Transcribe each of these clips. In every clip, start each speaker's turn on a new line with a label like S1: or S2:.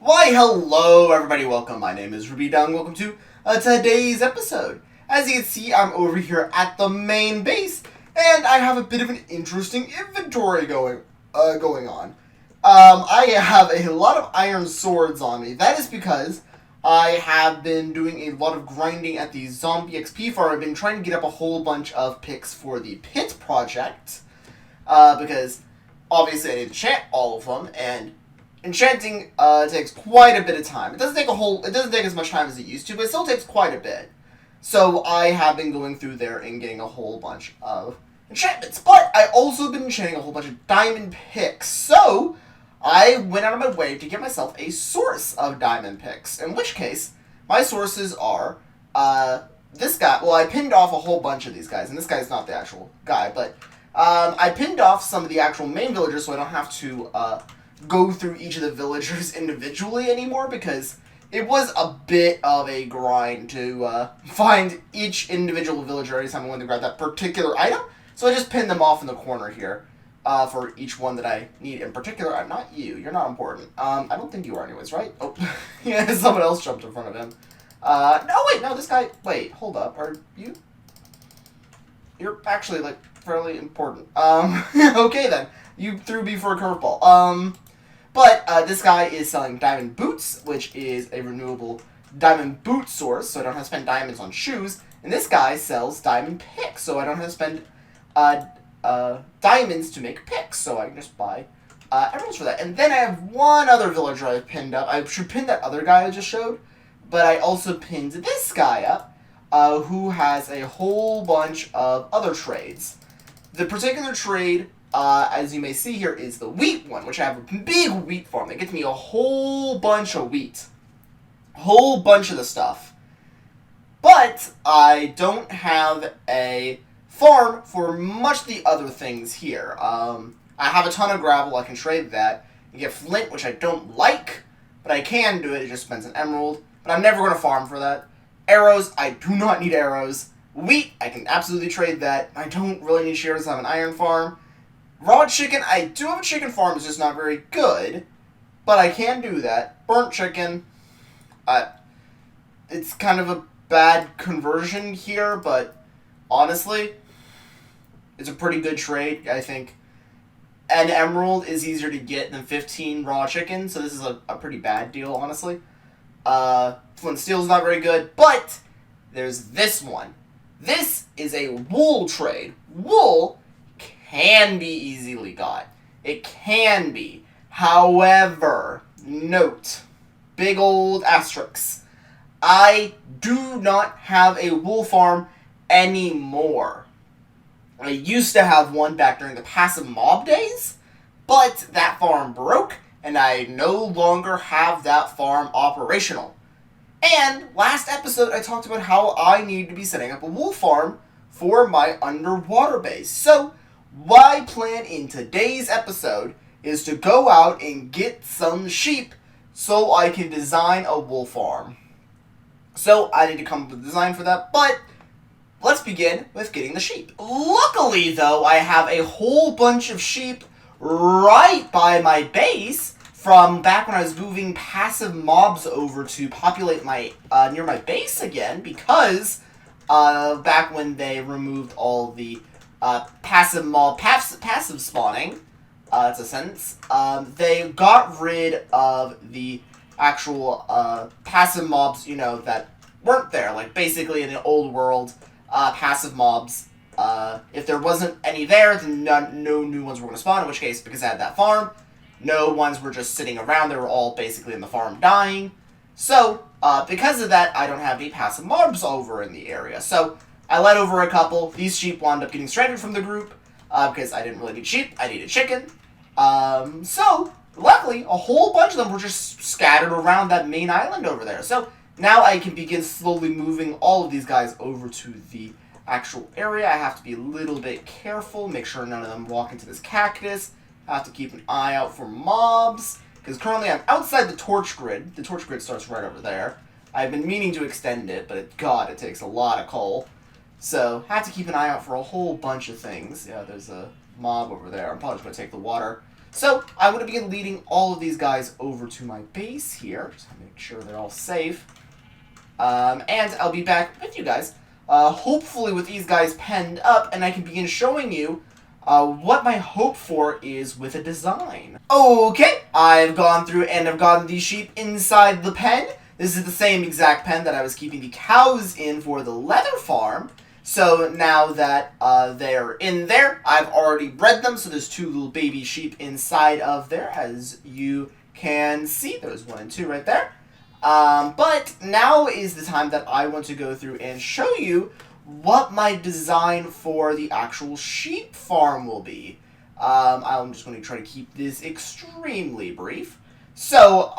S1: Why, hello everybody, welcome. My name is Rubydung. Welcome to today's episode. As you can see, I'm over here at the main base, and I have a bit of an interesting inventory going on. I have a lot of iron swords on me. That is because I have been doing a lot of grinding at the zombie XP farm. I've been trying to get up a whole bunch of picks for the pit project, because obviously I need to enchant all of them, and enchanting takes quite a bit of time. It doesn't take as much time as it used to, but it still takes quite a bit. So I have been going through there and getting a whole bunch of enchantments. But I also been enchanting a whole bunch of diamond picks. So I went out of my way to get myself a source of diamond picks. In which case, my sources are this guy. Well, I pinned off a whole bunch of these guys, and this guy's not the actual guy, but I pinned off some of the actual main villagers so I don't have to go through each of the villagers individually anymore, because it was a bit of a grind to find each individual villager every time I wanted to grab that particular item. So I just pinned them off in the corner here for each one that I need in particular. I'm not you. You're not important. I don't think you are anyways, right? Oh, yeah, someone else jumped in front of him. No, wait, no, this guy... Wait, hold up. Are you... You're actually, like, fairly important. Okay, then. You threw me for a curveball. But this guy is selling diamond boots, which is a renewable diamond boot source, so I don't have to spend diamonds on shoes. And this guy sells diamond picks, so I don't have to spend diamonds to make picks, so I can just buy emeralds for that. And then I have one other villager I've pinned up. I should pin that other guy I just showed, but I also pinned this guy up, who has a whole bunch of other trades. The particular trade, as you may see here, is the wheat one, which I have a big wheat farm that gets me a whole bunch of wheat. A whole bunch of the stuff. But I don't have a farm for much of the other things here. I have a ton of gravel, I can trade that. You get flint, which I don't like, but I can do it, it just spends an emerald. But I'm never going to farm for that. Arrows, I do not need arrows. Wheat, I can absolutely trade that. I don't really need shears, I have an iron farm. Raw chicken, I do have a chicken farm, it's just not very good, but I can do that. Burnt chicken, it's kind of a bad conversion here, but honestly, it's a pretty good trade, I think. An emerald is easier to get than 15 raw chicken, so this is a pretty bad deal, honestly. Flint steel is not very good, but there's this one. This is a wool trade. Wool can be easily got. It can be. However, note, big old asterisks, I do not have a wool farm anymore. I used to have one back during the passive mob days, but that farm broke, and I no longer have that farm operational. And last episode, I talked about how I need to be setting up a wool farm for my underwater base. So, what I plan in today's episode is to go out and get some sheep so I can design a wool farm. So, I need to come up with a design for that, but let's begin with getting the sheep. Luckily, though, I have a whole bunch of sheep right by my base from back when I was moving passive mobs over to populate my near my base again, because back when they removed all the passive spawning, it's a sentence, they got rid of the actual passive mobs, you know, that weren't there. Like, basically in the old world, passive mobs, if there wasn't any there, then no new ones were going to spawn, in which case, because I had that farm, no ones were just sitting around, they were all basically in the farm dying. So, because of that, I don't have any passive mobs over in the area. So, I let over a couple. These sheep wound up getting stranded from the group, because I didn't really need sheep, I needed chicken. So, luckily, a whole bunch of them were just scattered around that main island over there. So, now I can begin slowly moving all of these guys over to the actual area. I have to be a little bit careful, make sure none of them walk into this cactus. I have to keep an eye out for mobs, because currently I'm outside the torch grid. The torch grid starts right over there. I've been meaning to extend it, but God, it takes a lot of coal. So, I have to keep an eye out for a whole bunch of things. Yeah, there's a mob over there. I'm probably just going to take the water. So I'm going to begin leading all of these guys over to my base here, just to make sure they're all safe. And I'll be back with you guys, hopefully with these guys penned up, and I can begin showing you what my hope for is with a design. Okay, I've gone through and I've gotten these sheep inside the pen. This is the same exact pen that I was keeping the cows in for the leather farm. So now that they're in there, I've already bred them. So there's 2 little baby sheep inside of there, as you can see. There's 1 and 2 right there. But now is the time that I want to go through and show you what my design for the actual sheep farm will be. I'm just going to try to keep this extremely brief. So,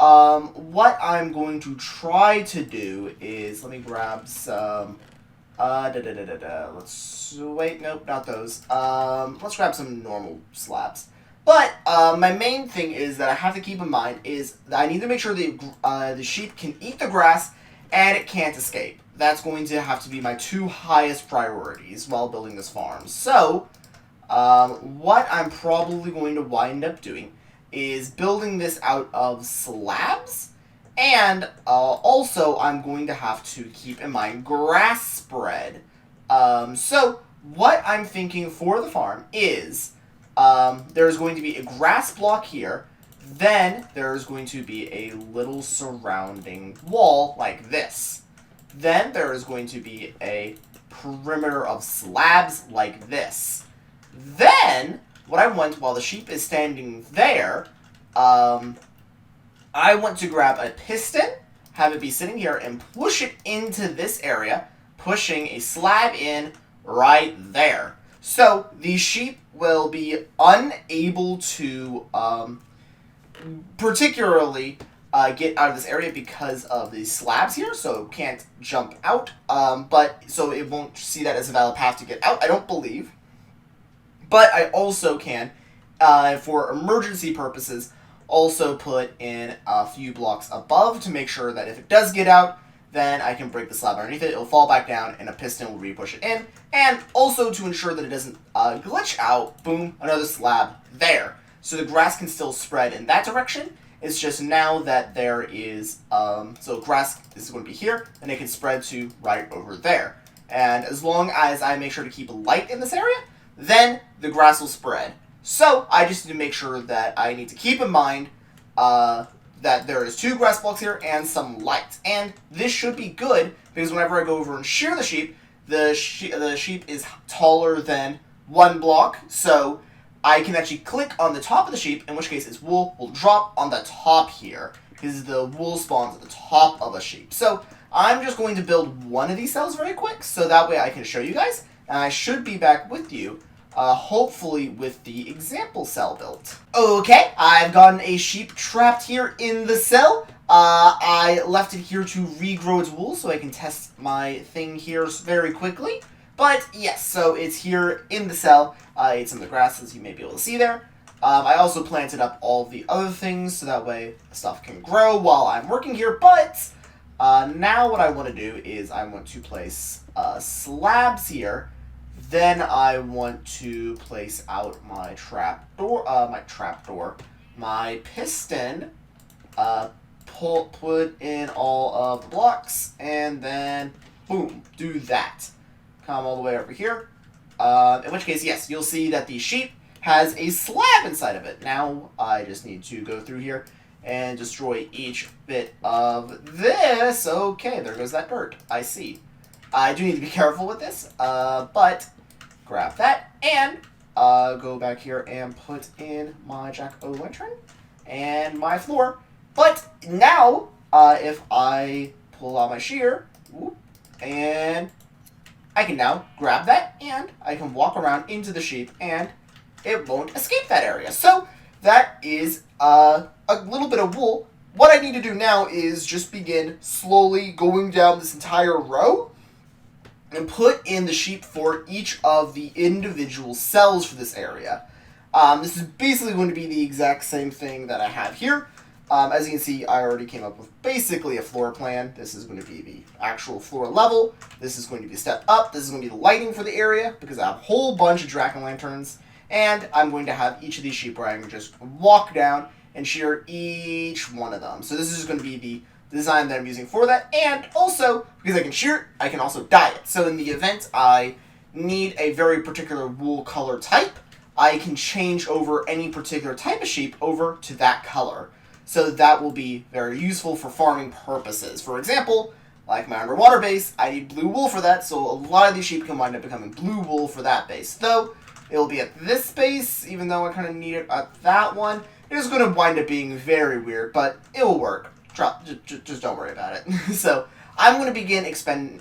S1: what I'm going to try to do is, let me grab some, let's, wait, nope, not those. Let's grab some normal slabs. But, my main thing is that I have to keep in mind is that I need to make sure the sheep can eat the grass and it can't escape. That's going to have to be my 2 highest priorities while building this farm. So, what I'm probably going to wind up doing is building this out of slabs, and also I'm going to have to keep in mind grass spread. So, what I'm thinking for the farm is there's going to be a grass block here, then there's going to be a little surrounding wall like this. Then there is going to be a perimeter of slabs like this. Then, what I want while the sheep is standing there, I want to grab a piston, have it be sitting here, and push it into this area, pushing a slab in right there. So, the sheep will be unable to, particularly get out of this area because of the slabs here, so it can't jump out, but so it won't see that as a valid path to get out, I don't believe. But I also can, for emergency purposes, also put in a few blocks above to make sure that if it does get out, then I can break the slab underneath it, it'll fall back down, and a piston will re-push it in, and also to ensure that it doesn't glitch out, boom, another slab there. So the grass can still spread in that direction. It's just now that there is, so grass is going to be here, and it can spread to right over there. And as long as I make sure to keep light in this area, then the grass will spread. So I just need to make sure that I need to keep in mind that there is 2 grass blocks here and some light. And this should be good, because whenever I go over and shear the sheep is taller than 1 block, so I can actually click on the top of the sheep, in which case its wool will drop on the top here, because the wool spawns at the top of a sheep. So I'm just going to build 1 of these cells very quick, so that way I can show you guys, and I should be back with you, hopefully with the example cell built. Okay, I've gotten a sheep trapped here in the cell. I left it here to regrow its wool, so I can test my thing here very quickly. But yes, so it's here in the cell. It's in the grass, as you may be able to see there. I also planted up all the other things, so that way stuff can grow while I'm working here. But now what I want to do is I want to place slabs here. Then I want to place out my my piston, put in all of the blocks, and then boom, do that. Come all the way over here. In which case, yes, you'll see that the sheep has a slab inside of it. Now, I just need to go through here and destroy each bit of this. Okay, there goes that dirt. I see. I do need to be careful with this, but grab that and go back here and put in my jack-o'-lantern and my floor. But now, if I pull out my shear, whoop, and I can now grab that, and I can walk around into the sheep, and it won't escape that area. So that is a little bit of wool. What I need to do now is just begin slowly going down this entire row and put in the sheep for each of the individual cells for this area. This is basically going to be the exact same thing that I have here. As you can see, I already came up with basically a floor plan. This is going to be the actual floor level. This is going to be a step up. This is going to be the lighting for the area, because I have a whole bunch of jack-o'-lanterns. And I'm going to have each of these sheep where I can just walk down and shear each one of them. So this is just going to be the design that I'm using for that. And also, because I can shear it, I can also dye it. So in the event I need a very particular wool color type, I can change over any particular type of sheep over to that color. So that will be very useful for farming purposes. For example, like my underwater base, I need blue wool for that, so a lot of these sheep can wind up becoming blue wool for that base. Though, it'll be at this base, even though I kind of need it at that one. It is going to wind up being very weird, but it will work. Just don't worry about it. So, I'm going to begin expanding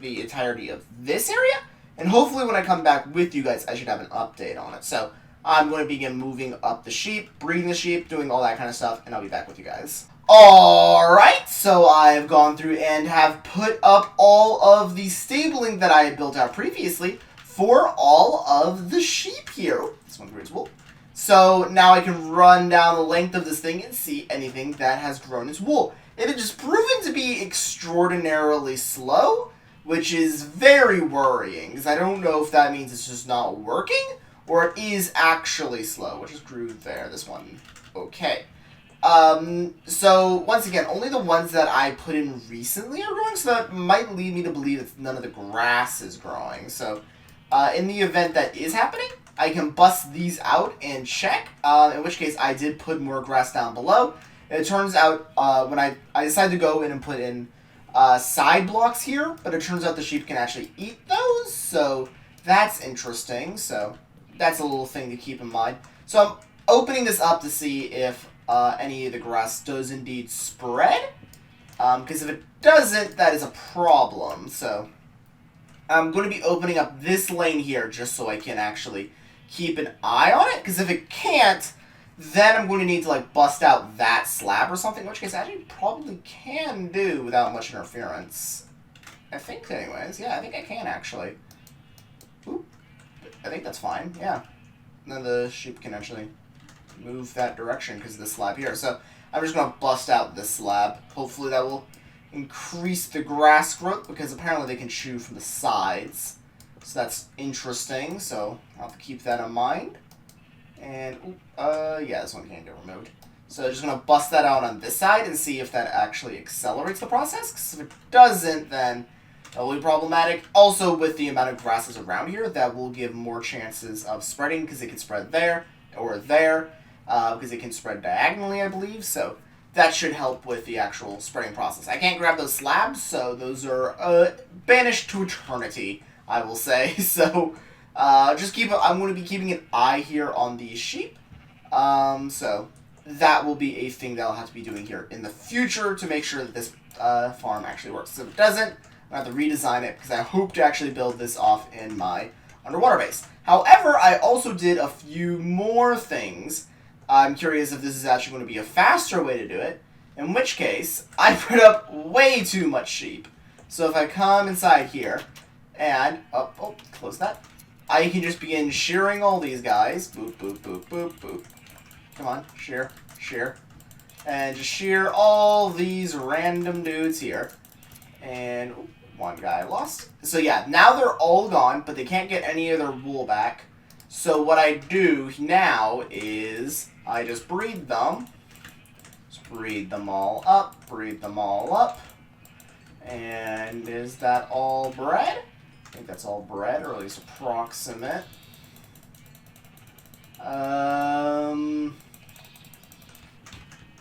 S1: the entirety of this area, and hopefully when I come back with you guys, I should have an update on it. So, I'm going to begin moving up the sheep, breeding the sheep, doing all that kind of stuff, and I'll be back with you guys. Alright, so I've gone through and have put up all of the stabling that I had built out previously for all of the sheep here. This one breeds wool. So now I can run down the length of this thing and see anything that has grown its wool. It has just proven to be extraordinarily slow, which is very worrying, because I don't know if that means it's just not working, or it is actually slow, which is grew there, this one. Okay. So, once again, only the ones that I put in recently are growing, so that might lead me to believe that none of the grass is growing. So, in the event that is happening, I can bust these out and check, in which case I did put more grass down below. It turns out, when I decided to go in and put in side blocks here, but it turns out the sheep can actually eat those, so that's interesting. So, that's a little thing to keep in mind. So, I'm opening this up to see if any of the grass does indeed spread. Because if it doesn't, that is a problem. So I'm going to be opening up this lane here just so I can actually keep an eye on it. Because if it can't, then I'm going to need to like bust out that slab or something. In which case I actually probably can do without much interference. I think anyways. Yeah, I think I can actually. Oop. I think that's fine. Yeah. And then the sheep can actually move that direction because of the slab here. So I'm just going to bust out this slab. Hopefully that will increase the grass growth because apparently they can chew from the sides. So that's interesting. So I'll have to keep that in mind. And, yeah, this one can't get removed. So I'm just going to bust that out on this side and see if that actually accelerates the process. Because if it doesn't, then that will be problematic. Also, with the amount of grasses around here, that will give more chances of spreading because it can spread there or there. Because it can spread diagonally, I believe, so that should help with the actual spreading process. I can't grab those slabs, so those are banished to eternity, I will say. So, I'm going to be keeping an eye here on these sheep. So, that will be a thing that I'll have to be doing here in the future to make sure that this farm actually works. So if it doesn't, I'm going to have to redesign it, because I hope to actually build this off in my underwater base. However, I also did a few more things. I'm curious if this is actually going to be a faster way to do it, in which case, I put up way too much sheep. So if I come inside here, and, close that, I can just begin shearing all these guys. Boop, boop, boop, boop, boop. Come on, shear, shear. And just shear all these random dudes here. And, one guy lost. So yeah, now they're all gone, but they can't get any of their wool back. So what I do now is I just breed them. Just breed them all up. Breed them all up. And is that all bred? I think that's all bred, or at least approximate.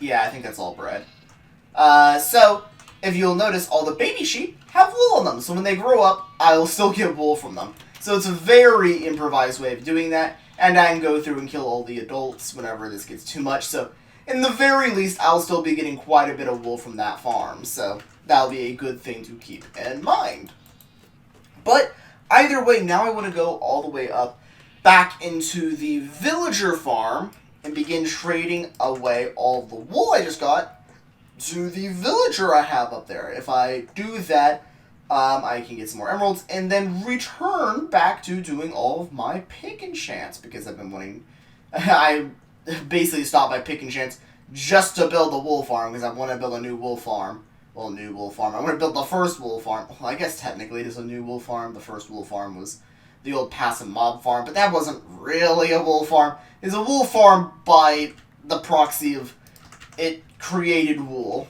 S1: Yeah, I think that's all bred. So, if you'll notice, all the baby sheep have wool on them. So when they grow up, I will still get wool from them. So it's a very improvised way of doing that. And I can go through and kill all the adults whenever this gets too much. So, in the very least, I'll still be getting quite a bit of wool from that farm. So, that'll be a good thing to keep in mind. But, either way, now I want to go all the way up back into the villager farm and begin trading away all the wool I just got to the villager I have up there. If I do that, I can get some more emeralds and then return back to doing all of my pick enchants because I've been wanting... I basically stopped my pick enchants just to build the wool farm because I want to build a new wool farm. Well, new wool farm. I want to build the first wool farm. Well, I guess technically it is a new wool farm. The first wool farm was the old passive mob farm, but that wasn't really a wool farm. It's a wool farm by the proxy of it created wool.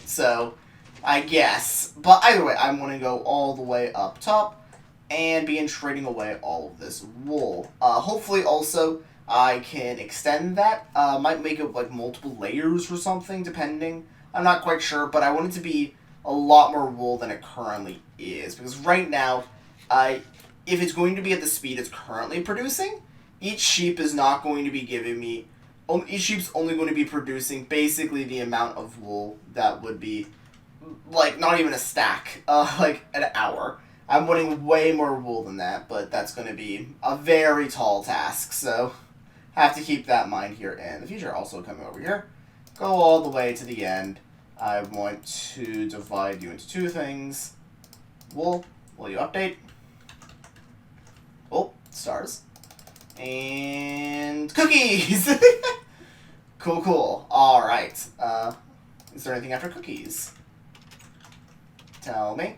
S1: So, I guess. But either way, I'm going to go all the way up top and begin trading away all of this wool. Hopefully also I can extend that. Might make it like multiple layers or something, depending. I'm not quite sure, but I want it to be a lot more wool than it currently is. Because right now, if it's going to be at the speed it's currently producing, each sheep is not going to be giving me... Each sheep's only going to be producing basically the amount of wool that would be, like, not even a stack, like, an hour. I'm wanting way more wool than that, but that's going to be a very tall task, so have to keep that in mind here in the future. Also coming over here, go all the way to the end. I want to divide you into two things. Wool, will you update? Oh, stars. And cookies! Cool, cool. Alright. Is there anything after cookies? Tell me.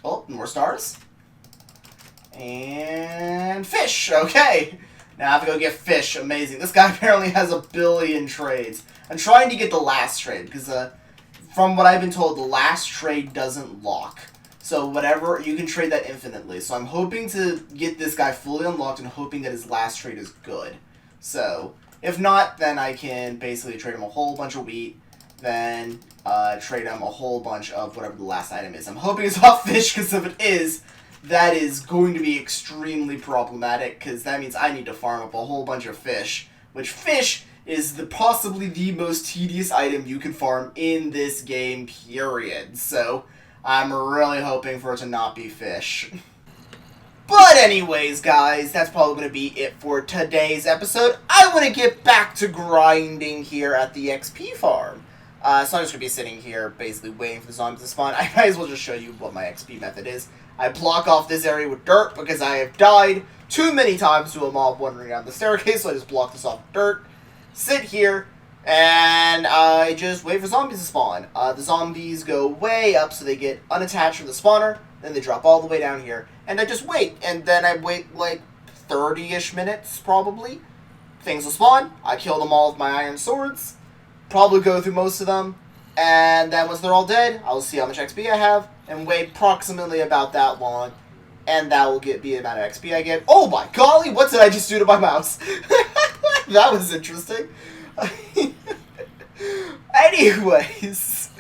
S1: Oh, more stars. And fish! Okay! Now I have to go get fish. Amazing. This guy apparently has 1 billion trades. I'm trying to get the last trade, because from what I've been told, the last trade doesn't lock. So whatever, you can trade that infinitely. So I'm hoping to get this guy fully unlocked and hoping that his last trade is good. So, if not, then I can basically trade him a whole bunch of wheat, then trade him a whole bunch of whatever the last item is. I'm hoping it's not fish, because if it is, that is going to be extremely problematic, because that means I need to farm up a whole bunch of fish, which fish is possibly the most tedious item you can farm in this game, period. So I'm really hoping for it to not be fish. But anyways, guys, that's probably going to be it for today's episode. I want to get back to grinding here at the XP farm. So I'm just going to be sitting here basically waiting for the zombies to spawn. I might as well just show you what my XP method is. I block off this area with dirt because I have died too many times to a mob wandering down the staircase, so I just block this off with dirt. Sit here, and I just wait for zombies to spawn. The zombies go way up, so they get unattached from the spawner, then they drop all the way down here, and I just wait, and then I wait like 30-ish minutes, probably. Things will spawn, I kill them all with my iron swords, probably go through most of them, and then once they're all dead, I'll see how much XP I have, and wait approximately about that long, and that will be the amount of XP I get. Oh my golly, what did I just do to my mouse? That was interesting. Anyways,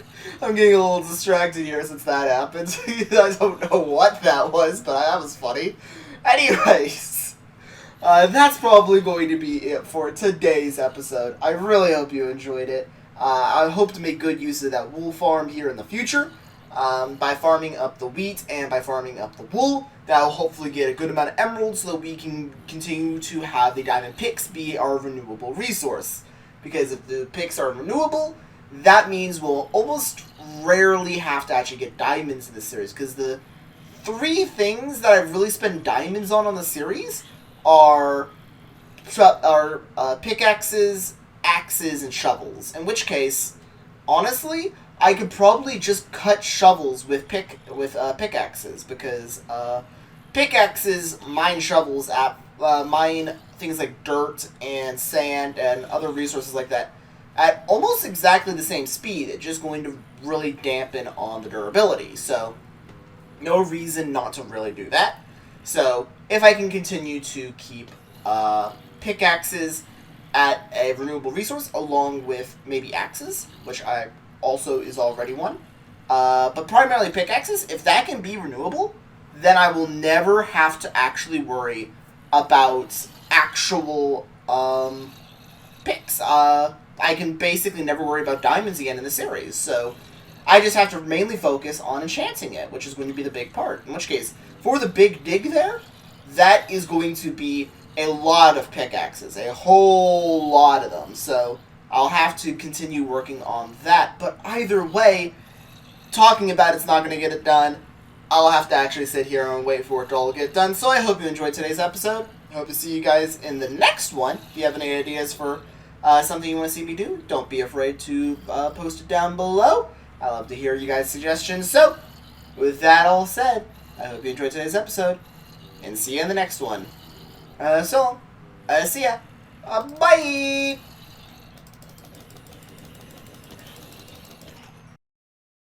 S1: I'm getting a little distracted here since that happened. I don't know what that was, but that was funny. Anyways, that's probably going to be it for today's episode. I really hope you enjoyed it. I hope to make good use of that wool farm here in the future. By farming up the wheat and by farming up the wool, that will hopefully get a good amount of emeralds so that we can continue to have the diamond picks be our renewable resource. Because if the picks are renewable, that means we'll almost rarely have to actually get diamonds in this series. Because the 3 things that I've really spent diamonds on the series are pickaxes, axes, and shovels. In which case, honestly, I could probably just cut shovels with pickaxes, because pickaxes mine shovels mine things like dirt and sand and other resources like that at almost exactly the same speed. It's just going to really dampen on the durability, so no reason not to really do that. So if I can continue to keep pickaxes at a renewable resource along with maybe axes, which I also is already one, but primarily pickaxes, if that can be renewable, then I will never have to actually worry about actual picks. I can basically never worry about diamonds again in the series, so I just have to mainly focus on enchanting it, which is going to be the big part. In which case, for the big dig there, that is going to be a lot of pickaxes, a whole lot of them, so I'll have to continue working on that. But either way, talking about it's not going to get it done. I'll have to actually sit here and wait for it to all get done. So I hope you enjoyed today's episode. I hope to see you guys in the next one. If you have any ideas for something you want to see me do, don't be afraid to post it down below. I love to hear you guys' suggestions. So, with that all said, I hope you enjoyed today's episode. and see you in the next one. See ya. Bye!